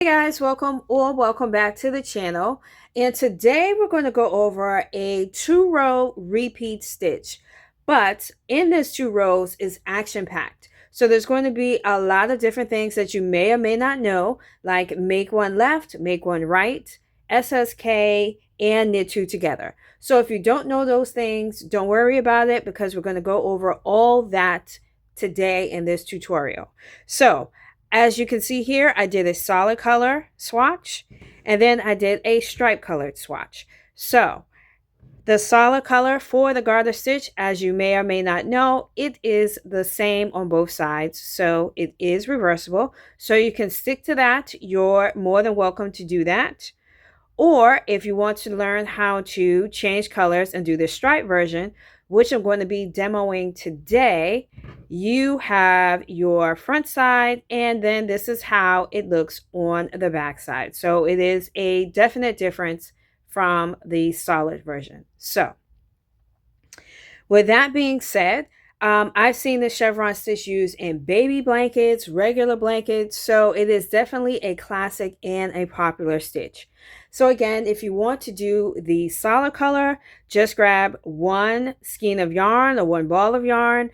Hey guys, welcome back to the channel. And today we're going to go over a 2-row repeat stitch. But in this 2 rows is action packed. So there's going to be a lot of different things that you may or may not know, like make one left, make one right, SSK, and knit two together. So if you don't know those things, don't worry about it because we're going to go over all that today in this tutorial. So as you can see here, I did a solid color swatch and then I did a stripe colored swatch. So the solid color for the garter stitch, as you may or may not know, it is the same on both sides. So it is reversible. So you can stick to that. You're more than welcome to do that. Or if you want to learn how to change colors and do the stripe version, which I'm going to be demoing today, you have your front side and then this is how it looks on the back side. So it is a definite difference from the solid version. So with that being said, I've seen the chevron stitch used in baby blankets, regular blankets, so it is definitely a classic and a popular stitch. So again, if you want to do the solid color, just grab one skein of yarn or one ball of yarn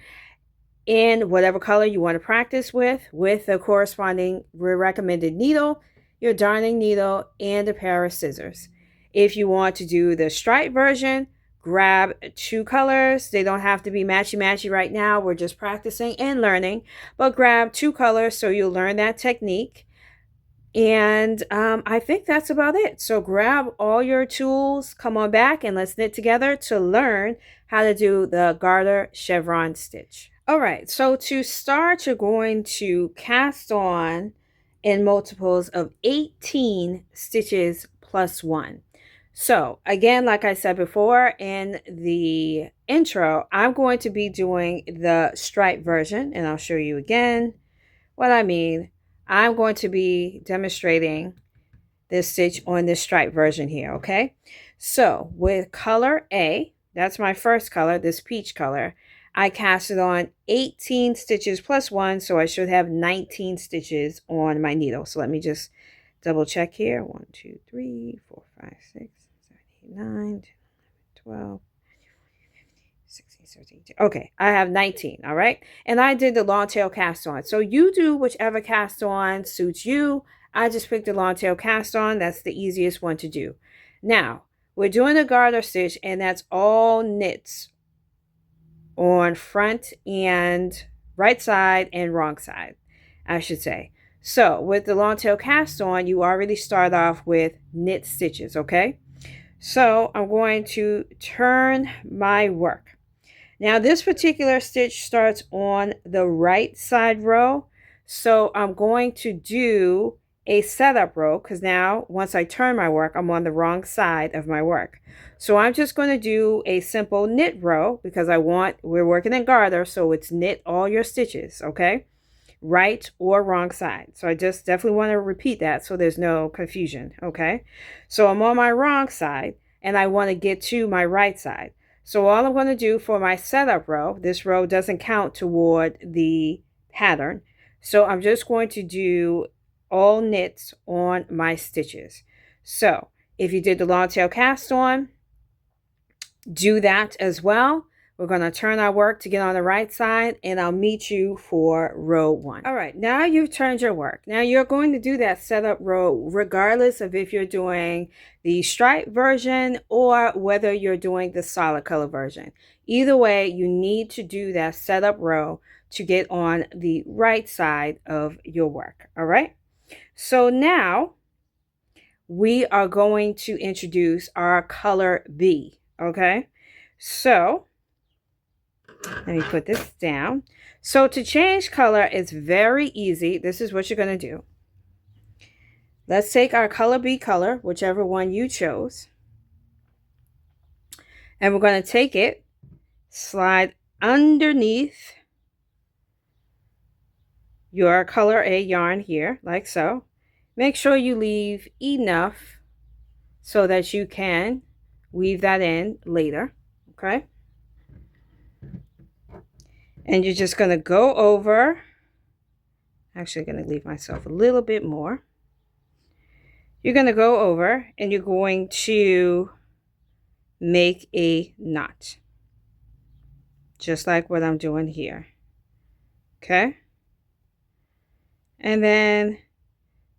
in whatever color you want to practice with the corresponding recommended needle, your darning needle, and a pair of scissors. If you want to do the stripe version, grab 2 colors. They don't have to be matchy-matchy right now. We're just practicing and learning, but grab 2 colors so you'll learn that technique. And I think that's about it. So grab all your tools, come on back, and let's knit together to learn how to do the garter chevron stitch. All right, so to start, you're going to cast on in multiples of 18 stitches plus 1. So again, like I said before in the intro, I'm going to be doing the stripe version, and I'll show you again what I mean. I'm going to be demonstrating this stitch on this stripe version here, okay? So with color A, that's my first color, this peach color, I casted on 18 stitches plus 1, so I should have 19 stitches on my needle. So let me just double check here. 1, 2, 3, 4, 5, 6, 7, 8, 9, 10, 12, 16, 17. Okay, I have 19, all right? And I did the long tail cast on. So you do whichever cast on suits you. I just picked the long tail cast on. That's the easiest one to do. Now, we're doing a garter stitch, and that's all knits on front and right side and wrong side, I should say. So with the long tail cast on, you already start off with knit stitches, okay? So I'm going to turn my work. Now this particular stitch starts on the right side row. So I'm going to do a setup row because now once I turn my work, I'm on the wrong side of my work. So I'm just going to do a simple knit row because we're working in garter, so it's knit all your stitches, okay? Right or wrong side. So I just definitely want to repeat that so there's no confusion, okay? So I'm on my wrong side and I want to get to my right side. So all I'm going to do for my setup row, this row doesn't count toward the pattern. So I'm just going to do all knits on my stitches. So if you did the long tail cast on, do that as well. We're going to turn our work to get on the right side, and I'll meet you for row 1. All right, now you've turned your work. Now you're going to do that setup row regardless of if you're doing the stripe version or whether you're doing the solid color version. Either way, you need to do that setup row to get on the right side of your work. All right, so now we are going to introduce our color B. Okay, so let me put this down. So to change color is very easy. This is what you're going to do. Let's take our color B color, whichever one you chose. And we're going to take it, slide underneath your color A yarn here, like so. Make sure you leave enough so that you can weave that in later, okay? And you're just going to go over, actually going to leave myself a little bit more. you're going to go over and you're going to make a knot, just like what I'm doing here. Okay. And then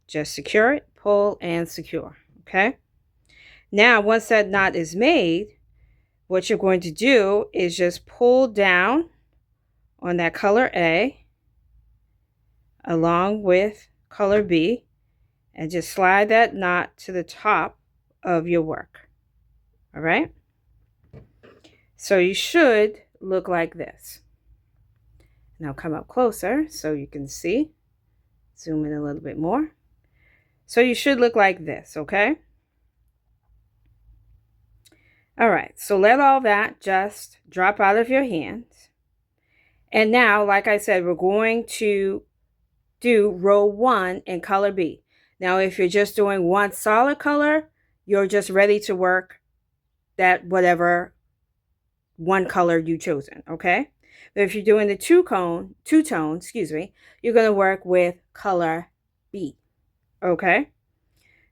just secure it, pull and secure. Okay. Now, once that knot is made, what you're going to do is just pull down on that color A along with color B and just slide that knot to the top of your work. All right. So you should look like this. Now come up closer so you can see. Zoom in a little bit more. So you should look like this, okay? All right, so let all that just drop out of your hands. And now, like I said, we're going to do row 1 in color B. Now, if you're just doing one solid color, you're just ready to work that whatever one color you chosen, okay? But if you're doing the two-tone, you're going to work with color B, okay?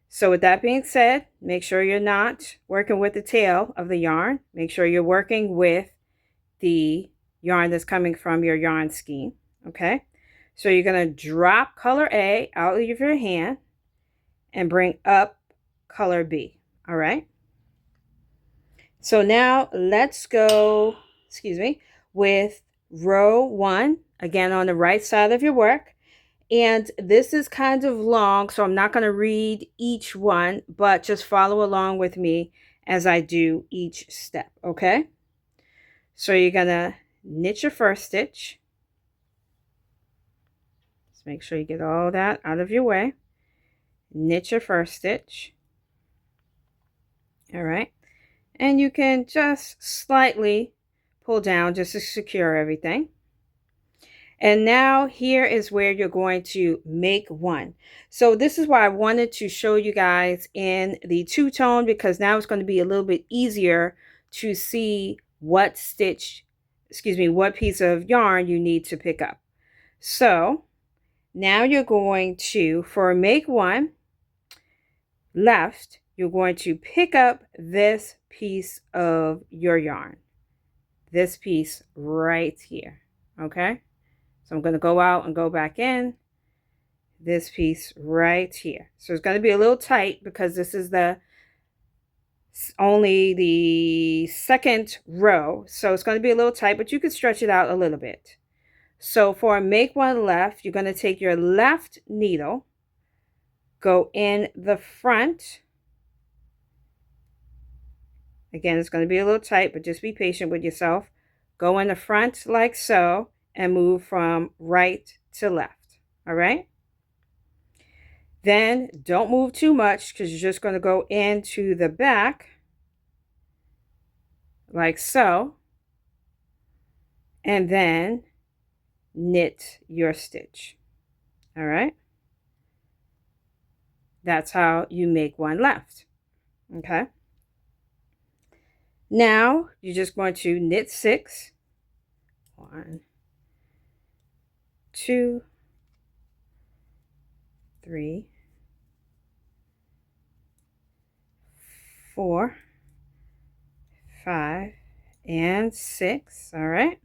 So with that being said, make sure you're not working with the tail of the yarn. Make sure you're working with the yarn that's coming from your yarn skein, okay? So you're going to drop color A out of your hand and bring up color B, all right? So now let's go, with row 1, again on the right side of your work. And this is kind of long, so I'm not going to read each one, but just follow along with me as I do each step, okay? So you're going to knit your first stitch. Just make sure you get all that out of your way. Knit your first stitch. All right. And you can just slightly pull down just to secure everything. And now here is where you're going to make one. So this is why I wanted to show you guys in the two-tone, because now it's going to be a little bit easier to see what what piece of yarn you need to pick up. So now you're going to, for make one left, you're going to pick up this piece of your yarn, this piece right here, okay? So I'm going to go out and go back in this piece right here. So it's going to be a little tight because this is only the second row. So it's going to be a little tight, but you can stretch it out a little bit. So for make one left, you're going to take your left needle, go in the front. Again, it's going to be a little tight, but just be patient with yourself. Go in the front like so and move from right to left. All right. Then don't move too much because you're just going to go into the back like so. And then knit your stitch. All right. That's how you make one left. Okay. Now you're just going to knit 6. 1, 2, 3, 4, 5, and 6. All right.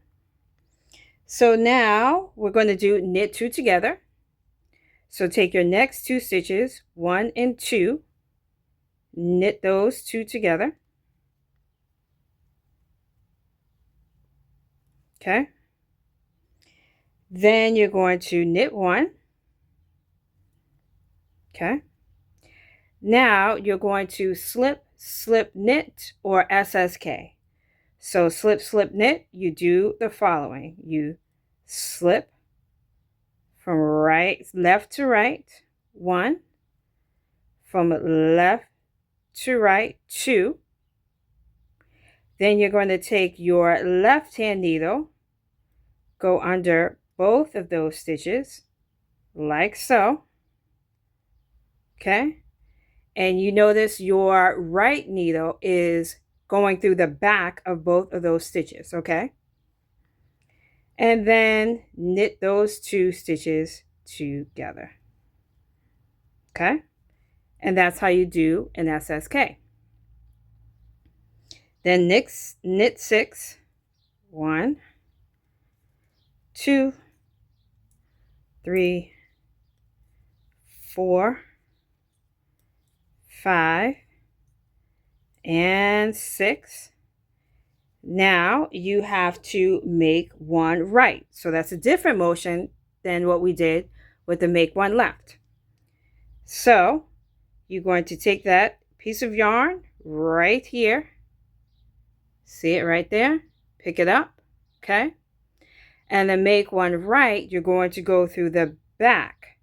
So now we're going to do knit 2 together. So take your next 2 stitches, 1 and 2, knit those 2 together. Okay. Then you're going to knit 1. Okay. Now you're going to slip, slip, knit, or SSK. So slip, slip, knit, you do the following. You slip from left to right, 1, from left to right, 2. Then you're going to take your left hand needle, go under both of those stitches, like so. Okay. And you notice your right needle is going through the back of both of those stitches, okay? And then knit those 2 stitches together. Okay? And that's how you do an SSK. Then knit 6. 1, 2, 3, 4, 5, and 6. Now you have to make one right. So that's a different motion than what we did with the make one left. So you're going to take that piece of yarn right here. See it right there? Pick it up, okay? And then make one right, you're going to go through the back.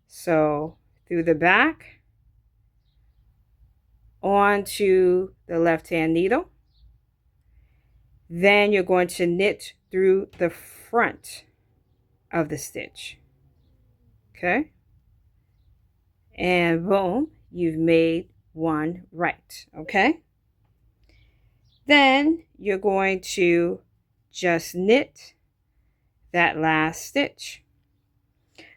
So through the back, onto the left-hand needle. Then you're going to knit through the front of the stitch. Okay? And boom, you've made one right. Okay? Then you're going to just knit that last stitch.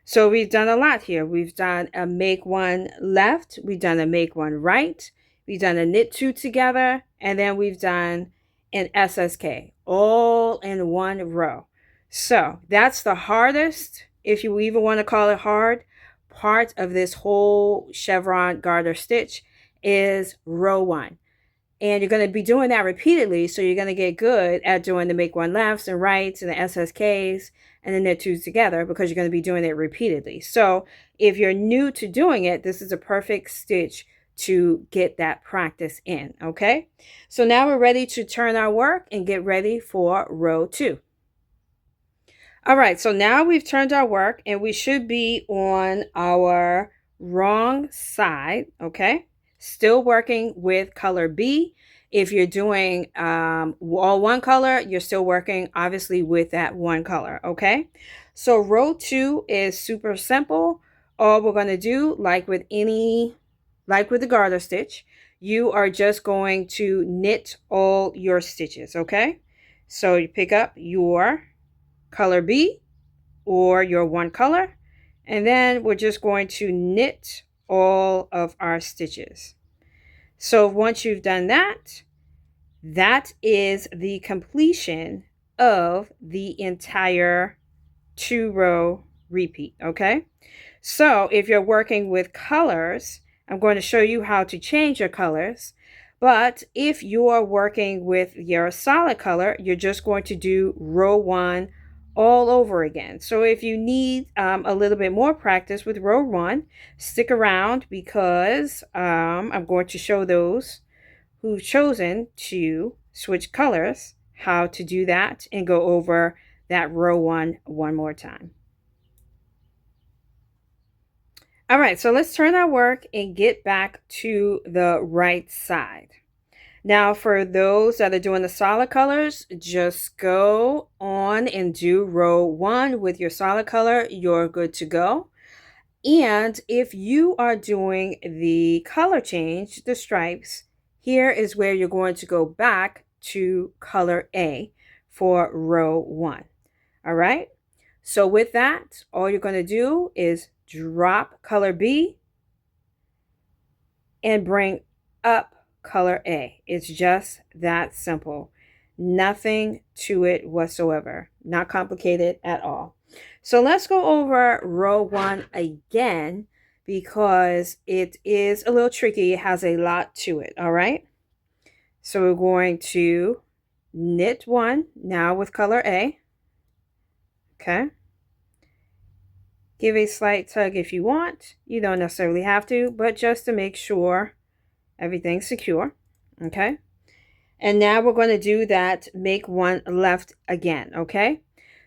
So we've done a lot here. We've done a make one left, we've done a make one right, we've done a knit two together, and then we've done an SSK all in one row. So that's the hardest, if you even want to call it hard, part of this whole chevron garter stitch is row 1. And you're going to be doing that repeatedly, so you're going to get good at doing the make one lefts and rights and the SSKs and the knit twos together, because you're going to be doing it repeatedly. So if you're new to doing it, this is a perfect stitch to get that practice in, okay? So now we're ready to turn our work and get ready for row 2. All right, so now we've turned our work and we should be on our wrong side, okay? Still working with color B. If you're doing all one color, you're still working obviously with that one color, okay? So row 2 is super simple. All we're going to do, like with the garter stitch, you are just going to knit all your stitches, okay? So you pick up your color B or your one color, and then we're just going to knit all of our stitches. So once you've done that, that is the completion of the entire 2-row repeat, okay? So if you're working with colors, I'm going to show you how to change your colors. But if you're working with your solid color, you're just going to do row 1 all over again. So if you need a little bit more practice with row 1, stick around, because I'm going to show those who've chosen to switch colors how to do that and go over that row 1 one more time. All right, so let's turn our work and get back to the right side. Now, for those that are doing the solid colors, just go on and do row 1 with your solid color. You're good to go. And if you are doing the color change, the stripes, here is where you're going to go back to color A for row 1. All right. So with that, all you're going to do is drop color B and bring up color A. It's just that simple. Nothing to it whatsoever. Not complicated at all. So let's go over row 1 again, because it is a little tricky. It has a lot to it. All right. So we're going to knit 1 now with color A. Okay. Give a slight tug if you want. You don't necessarily have to, but just to make sure everything's secure. Okay. And now we're going to do that make one left again. Okay.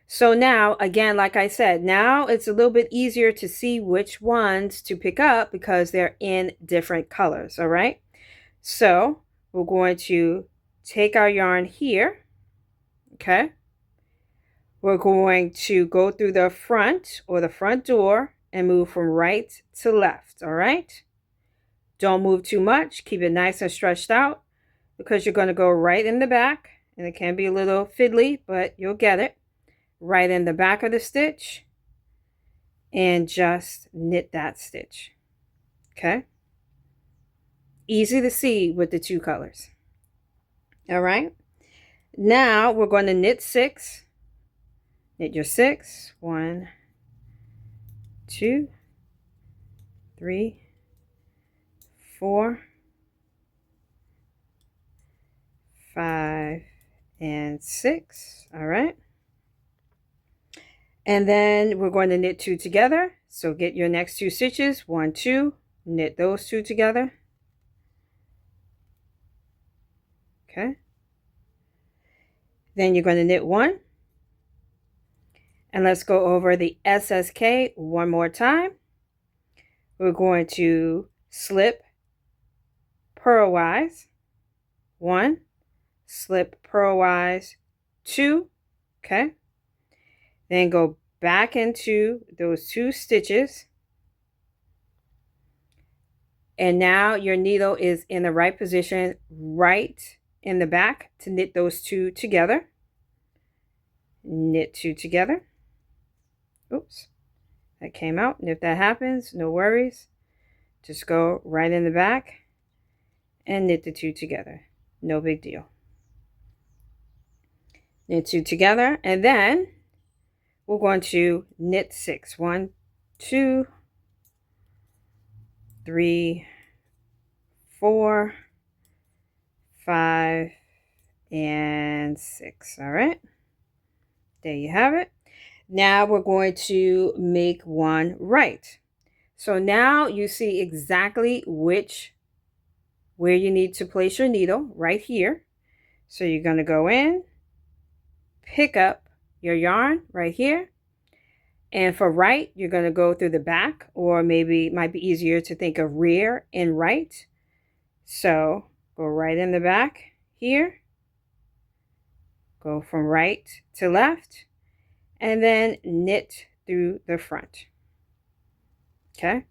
So now, again, like I said, now it's a little bit easier to see which ones to pick up because they're in different colors. All right. So we're going to take our yarn here. Okay. We're going to go through the front or the front door and move from right to left. All right. Don't move too much. Keep it nice and stretched out, because you're going to go right in the back, and it can be a little fiddly, but you'll get it. Right in the back of the stitch, and just knit that stitch. Okay. easy to see with the two colors. All right. Now we're going to knit 6. Knit your 6. 1, 2, 3, 4, 5, and 6. All right. And then we're going to knit 2 together. So get your next 2 stitches. 1, 2. Knit those 2 together. Okay. Then you're going to knit 1. And let's go over the SSK one more time. We're going to slip purlwise 1, slip purlwise 2, okay? Then go back into those 2 stitches. And now your needle is in the right position, right in the back to knit those 2 together. Knit 2 together. Oops, that came out. And if that happens, no worries. Just go right in the back and knit the 2 together. No big deal. Knit 2 together, and then we're going to knit 6. 1, 2, 3, 4, 5, and 6. All right. There you have it. Now we're going to make one right. So now you see exactly where you need to place your needle right here. So you're going to go in, pick up your yarn right here. And for right, you're going to go through the back, or maybe it might be easier to think of rear and right. So go right in the back here. Go from right to left, and then knit through the front. Okay.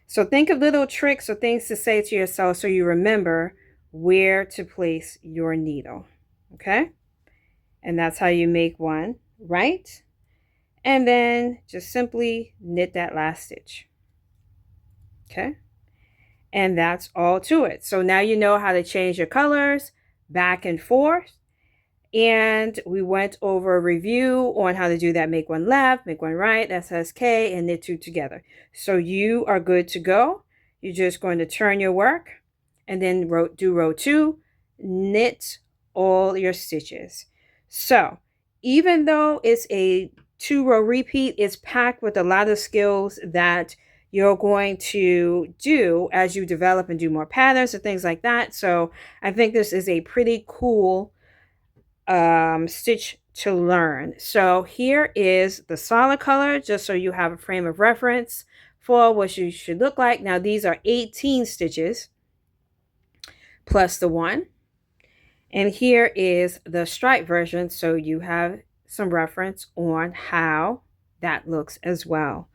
So think of little tricks or things to say to yourself so you remember where to place your needle. Okay. And that's how you make one right. And then just simply knit that last stitch. Okay. And that's all to it. So now you know how to change your colors back and forth. And we went over a review on how to do that. Make one left, make one right, SSK, and knit 2 together. So you are good to go. You're just going to turn your work and then do row 2, knit all your stitches. So even though it's a 2-row repeat, it's packed with a lot of skills that you're going to do as you develop and do more patterns and things like that. So I think this is a pretty cool stitch to learn. So here is the solid color, just so you have a frame of reference for what you should look like. Now these are 18 stitches plus the 1. And here is the stripe version, so you have some reference on how that looks as well.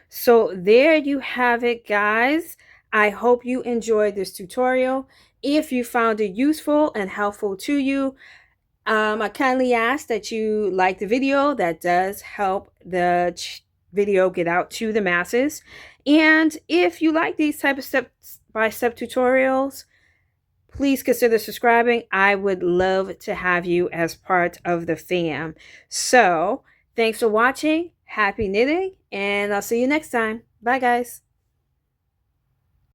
So there you have it, guys. I hope you enjoyed this tutorial. If you found it useful and helpful to you, I kindly ask that you like the video. That does help the video get out to the masses. And if you like these type of step-by-step tutorials, please consider subscribing. I would love to have you as part of the fam. So thanks for watching. Happy knitting, and I'll see you next time. Bye, guys.